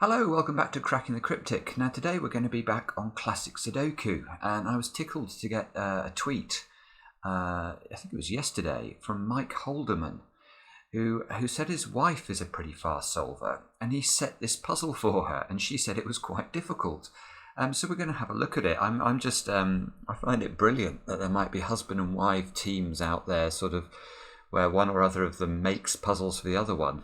Hello, welcome back to Cracking the Cryptic. Now today we're going to be back on classic Sudoku, and I was tickled to get a tweet, I think it was yesterday, from Mike Halderman, who said his wife is a pretty fast solver, and he set this puzzle for her, and she said it was quite difficult. So we're going to have a look at it. I find it brilliant that there might be husband and wife teams out there, sort of, where one or other of them makes puzzles for the other one.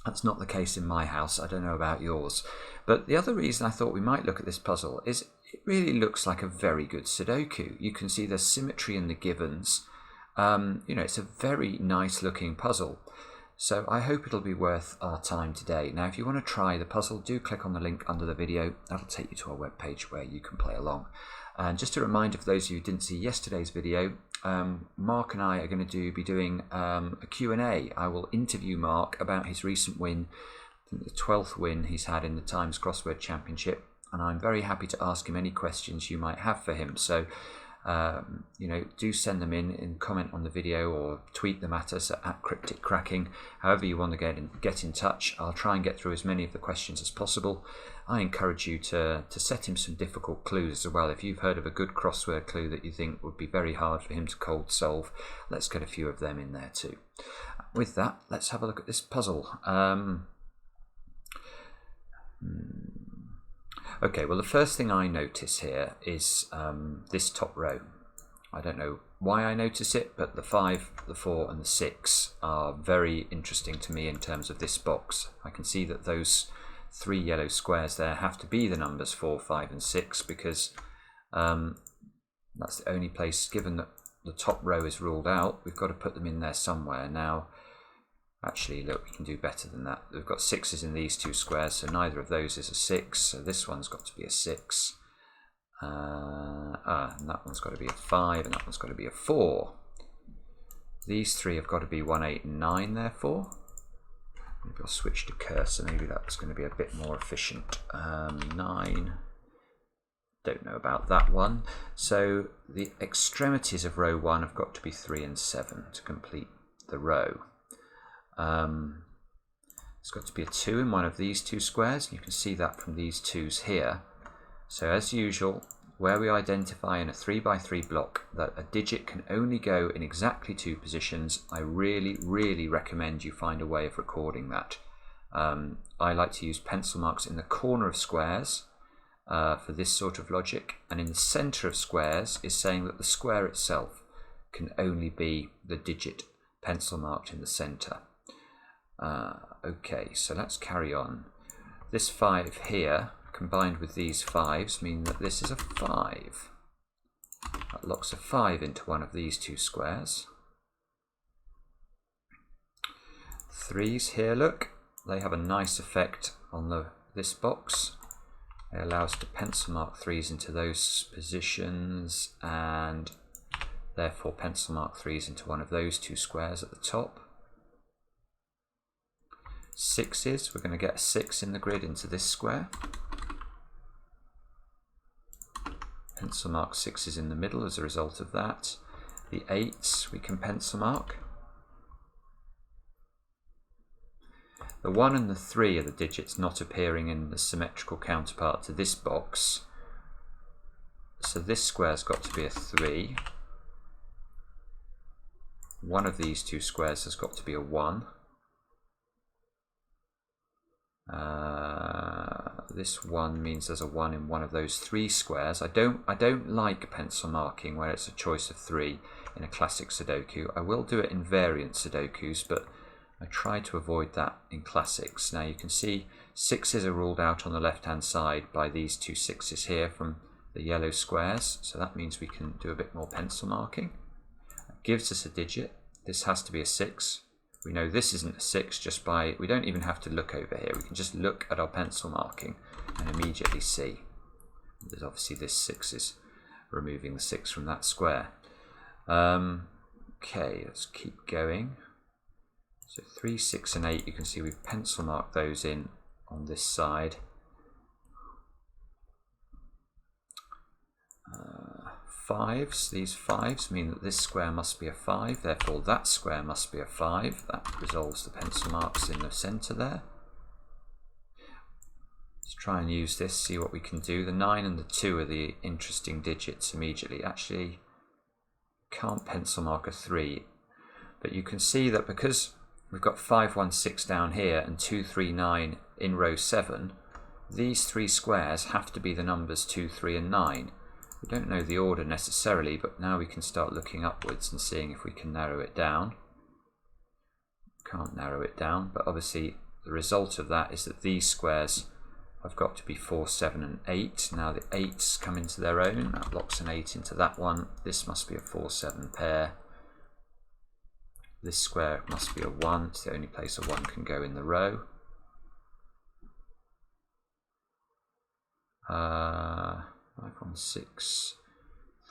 That's not the case in my house. I don't know about yours. But the other reason I thought we might look at this puzzle is it really looks like a very good Sudoku. You can see there's symmetry in the givens. It's a very nice looking puzzle. So I hope it'll be worth our time today. Now, if you want to try the puzzle, do click on the link under the video. That'll take you to our webpage where you can play along. And just a reminder for those of you who didn't see yesterday's video, Mark and I are going to be doing a Q&A. I will interview Mark about his recent win, the 12th win he's had in the Times Crossword Championship, and I'm very happy to ask him any questions you might have for him. So, do send them in comment on the video or tweet them at us at Cryptic Cracking. However you want to get in touch. I'll try and get through as many of the questions as possible. I encourage you to set him some difficult clues as well. If you've heard of a good crossword clue that you think would be very hard for him to cold solve, let's get a few of them in there too. With that, let's have a look at this puzzle. Okay, well, the first thing I notice here is this top row. I don't know why I notice it, but the 5, the 4 and the 6 are very interesting to me in terms of this box. I can see that those 3 yellow squares there have to be the numbers 4, 5 and 6 because that's the only place, given that the top row is ruled out, we've got to put them in there somewhere. Now, actually, look, we can do better than that. We've got 6s in these 2 squares, so neither of those is a 6. So this one's got to be a 6. And that one's got to be a 5, and that one's got to be a 4. These 3 have got to be 1, 8 and 9, therefore. Maybe I'll switch to cursor. Maybe that's going to be a bit more efficient. 9. Don't know about that one. So the extremities of row 1 have got to be 3 and 7 to complete the row. It's got to be a 2 in one of these 2 squares. You can see that from these 2s here. So as usual, where we identify in a 3x3 block that a digit can only go in exactly 2 positions, I really recommend you find a way of recording that. I like to use pencil marks in the corner of squares for this sort of logic, and in the center of squares is saying that the square itself can only be the digit pencil marked in the center. Okay, so let's carry on. This 5 here combined with these 5s mean that this is a 5. That locks a 5 into one of these 2 squares. 3s here, look, they have a nice effect on this box. They allow us to pencil mark 3s into those positions and therefore pencil mark 3s into one of those 2 squares at the top. 6s, we're going to get a 6 in the grid into this square. Pencil mark 6s in the middle as a result of that. The 8s we can pencil mark. The 1 and the 3 are the digits not appearing in the symmetrical counterpart to this box. So this square's got to be a 3. One of these 2 squares has got to be a 1. This 1 means there's a 1 in one of those 3 squares. I don't like pencil marking where it's a choice of 3 in a classic Sudoku. I will do it in variant Sudokus, but I try to avoid that in classics. Now you can see 6s are ruled out on the left hand side by these 2 6s here from the yellow squares, so that means we can do a bit more pencil marking. It gives us a digit. This has to be a 6. We know this isn't a 6 just by, we don't even have to look over here. We can just look at our pencil marking and immediately see. There's obviously this 6 is removing the 6 from that square. Okay, let's keep going. So 3, 6 and 8, you can see we've pencil marked those in on this side. 5s, these 5s mean that this square must be a 5, therefore that square must be a 5. That resolves the pencil marks in the center there. Let's try and use this, see what we can do. The 9 and the 2 are the interesting digits immediately. Actually, can't pencil mark a 3, but you can see that because we've got 516 down here and 239 in row 7, these 3 squares have to be the numbers 2, 3 and 9. We don't know the order necessarily, but now we can start looking upwards and seeing if we can narrow it down. Can't narrow it down, but obviously the result of that is that these squares have got to be 4, 7 and 8. Now the 8s come into their own. That locks an 8 into that one. This must be a 4, 7 pair. This square must be a 1. It's the only place a 1 can go in the row. 5, 1, 6,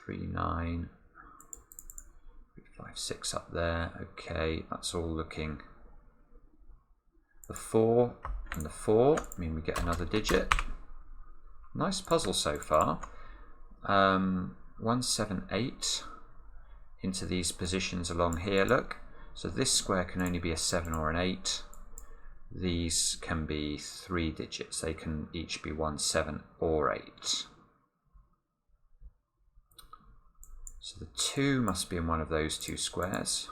3, 9, 5, 6 up there. Okay, that's all looking. The 4 and the 4 mean we get another digit. Nice puzzle so far. 1, 7, 8 into these positions along here, look. So this square can only be a 7 or an 8. These can be 3 digits. They can each be 1, 7 or 8. So the 2 must be in one of those 2 squares.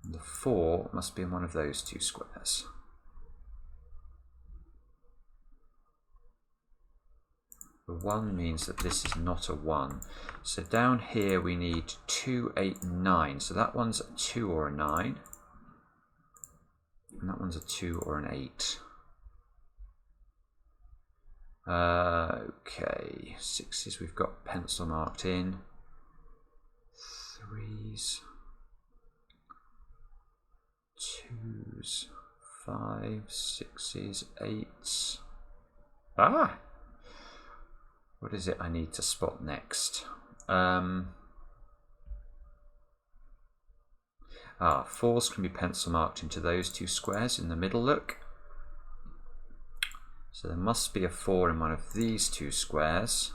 And the 4 must be in one of those 2 squares. The 1 means that this is not a 1. So down here we need 2, 8, and 9. So that one's a 2 or a 9. And that one's a 2 or an 8. Okay, 6s we've got pencil marked in. 3s. 2s. 5s. 6s. 8s. Ah! What is it I need to spot next? 4s can be pencil marked into those 2 squares in the middle, look. So there must be a 4 in one of these 2 squares.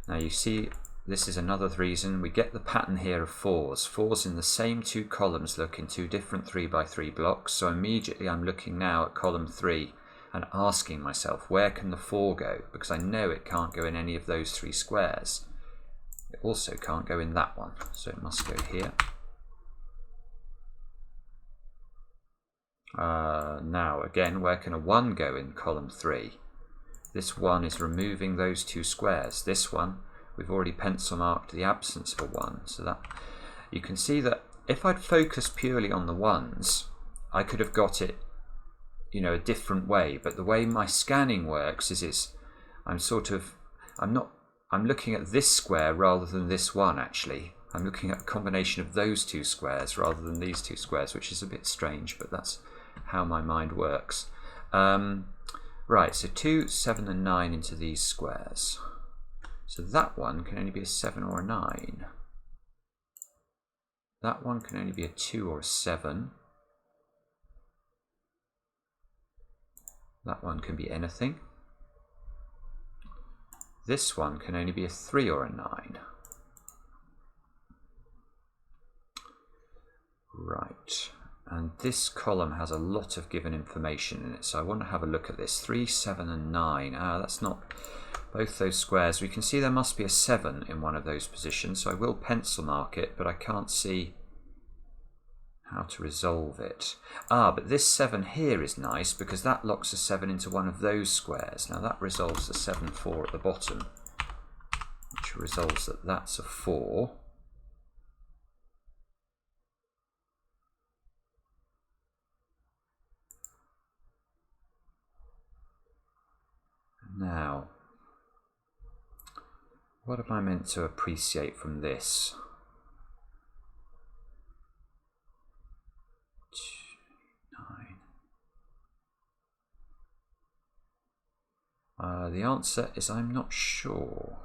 Now you see, this is another reason we get the pattern here of 4s. 4s in the same 2 columns, look, in 2 different 3x3 blocks. So immediately I'm looking now at column 3 and asking myself, where can the 4 go? Because I know it can't go in any of those 3 squares. It also can't go in that one, so it must go here. Now again, where can a 1 go in column 3? This 1 is removing those 2 squares. This one, we've already pencil marked the absence of a 1. So that you can see that if I'd focused purely on the 1s, I could have got it, you know, a different way. But the way my scanning works is I'm looking at this square rather than this one, actually. I'm looking at a combination of those 2 squares rather than these 2 squares, which is a bit strange, but that's how my mind works. Right, so 2, 7 and 9 into these squares. So that one can only be a 7 or a 9. That one can only be a 2 or a 7. That one can be anything. This one can only be a 3 or a 9. Right, and this column has a lot of given information in it, so I want to have a look at this. 3, 7 and 9. That's not both those squares. We can see there must be a 7 in one of those positions, so I will pencil mark it, but I can't see how to resolve it. But this 7 here is nice because that locks a 7 into one of those squares. Now that resolves the 7, 4 at the bottom, which resolves that that's a 4. Now, what am I meant to appreciate from this? 9. The answer is I'm not sure.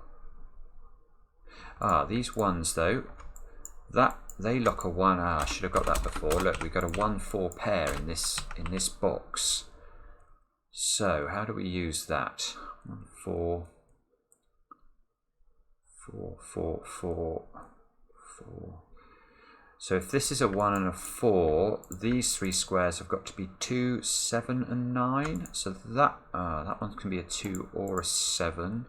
These ones though, that they lock a 1. I should have got that before. Look, we've got a 1-4 pair in this box. So how do we use that? 1, 4, 4, 4, 4, 4. So if this is a 1 and a 4, these three squares have got to be 2, 7 and 9. So that one can be a 2 or a 7.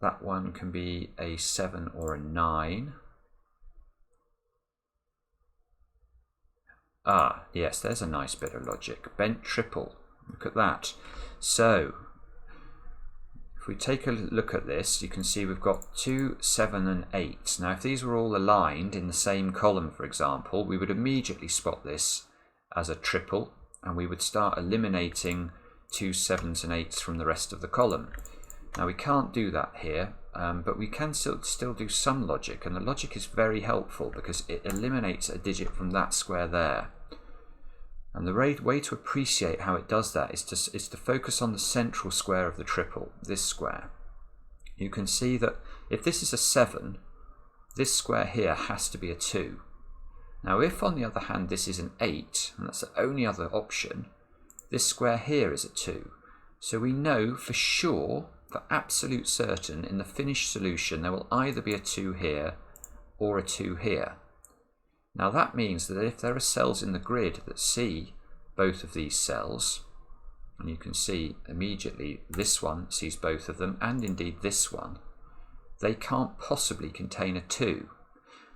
That one can be a 7 or a 9. Ah, yes, there's a nice bit of logic. Bent triple. Look at that. So if we take a look at this, you can see we've got 2, 7 and 8. Now if these were all aligned in the same column, for example, we would immediately spot this as a triple, and we would start eliminating 2, 7s and 8s from the rest of the column. Now we can't do that here, but we can still do some logic, and the logic is very helpful because it eliminates a digit from that square there. And the way to appreciate how it does that is to focus on the central square of the triple, this square. You can see that if this is a 7, this square here has to be a 2. Now if on the other hand this is an 8, and that's the only other option, this square here is a 2. So we know for sure, for absolute certain, in the finished solution there will either be a 2 here or a 2 here. Now that means that if there are cells in the grid that see both of these cells, and you can see immediately this one sees both of them, and indeed this one, they can't possibly contain a 2.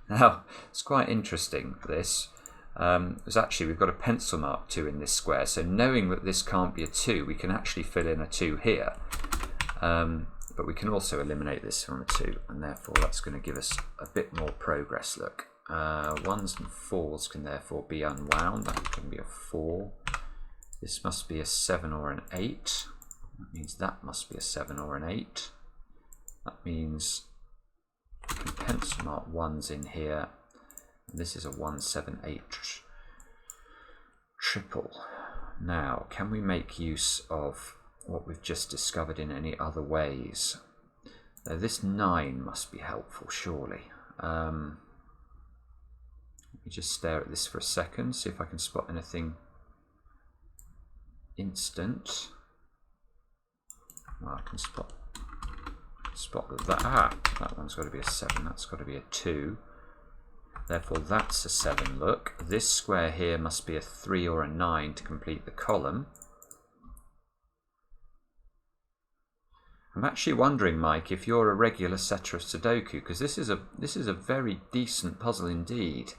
Now it's quite interesting, this. Because actually we've got a pencil mark 2 in this square, so knowing that this can't be a 2, we can actually fill in a 2 here. But we can also eliminate this from a 2, and therefore that's going to give us a bit more progress. Look, 1s and 4s can therefore be unwound. That can be a 4. This must be a 7 or an 8. That means that must be a 7 or an 8. That means we can pencil mark 1s in here. And this is a 1, 7, 8 triple. Now, can we make use of what we've just discovered in any other ways? Now, this 9 must be helpful, surely. Let me just stare at this for a second, see if I can spot anything instant. Well, I can spot that. That one's got to be a 7, that's got to be a 2. Therefore that's a 7, look. This square here must be a 3 or a 9 to complete the column. I'm actually wondering, Mike, if you're a regular setter of Sudoku, because this is a very decent puzzle indeed.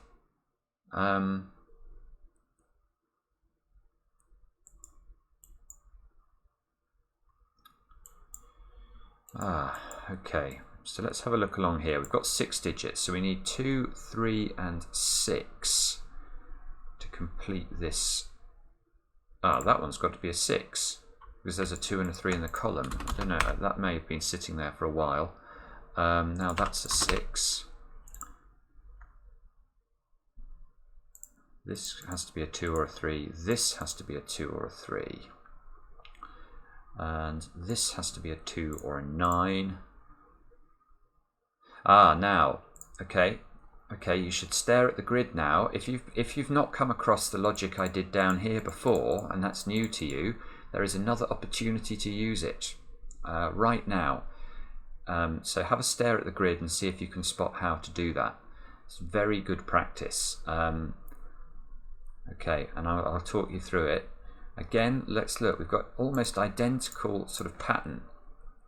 Okay. So let's have a look along here. We've got 6 digits, so we need 2, 3 and 6 to complete this. That one's got to be a 6 because there's a 2 and a 3 in the column. I don't know, that may have been sitting there for a while. Now that's a 6. This has to be a 2 or a 3. This has to be a 2 or a 3. And this has to be a 2 or a 9. Now, okay, you should stare at the grid now. If you've not come across the logic I did down here before, and that's new to you, there is another opportunity to use it right now. So have a stare at the grid and see if you can spot how to do that. It's very good practice. Okay, and I'll talk you through it. Again, let's look. We've got almost identical sort of pattern.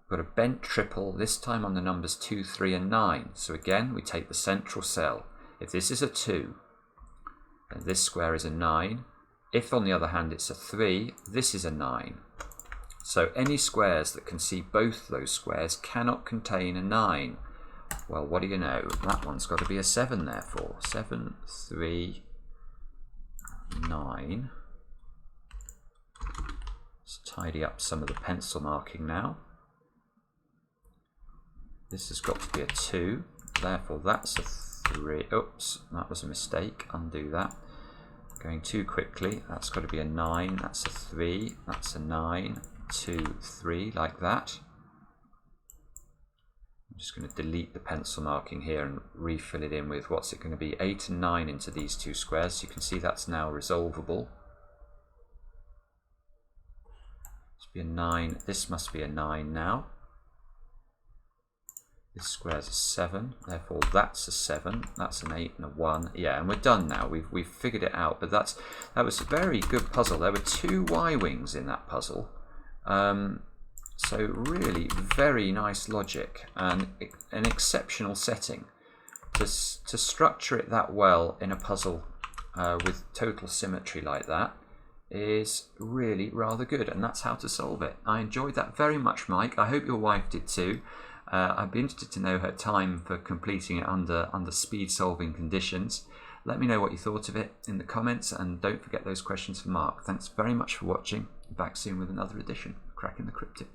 We've got a bent triple, this time on the numbers 2, 3 and 9. So again, we take the central cell. If this is a 2, then this square is a 9. If on the other hand it's a 3, this is a 9. So any squares that can see both those squares cannot contain a 9. Well, what do you know? That one's got to be a 7 therefore. 7, 3, 9. Let's tidy up some of the pencil marking now. This has got to be a 2, therefore that's a 3. Oops, that was a mistake, undo that. Going too quickly, that's got to be a 9, that's a 3, that's a 9, 2, 3, like that. I'm just going to delete the pencil marking here and refill it in with what's it going to be, 8 and 9 into these two squares. So you can see that's now resolvable. This must be a 9, this must be a 9 now. This square's a 7, therefore that's a 7, that's an 8 and a 1. Yeah, and we're done now. We've figured it out. But that was a very good puzzle. There were 2 Y-wings in that puzzle. So really very nice logic and an exceptional setting to structure it that well in a puzzle with total symmetry like that is really rather good, and that's how to solve it. I enjoyed that very much, Mike. I hope your wife did too. I'd be interested to know her time for completing it under speed solving conditions. Let me know what you thought of it in the comments, and don't forget those questions for Mark. Thanks very much for watching. Back soon with another edition of Cracking the Cryptic.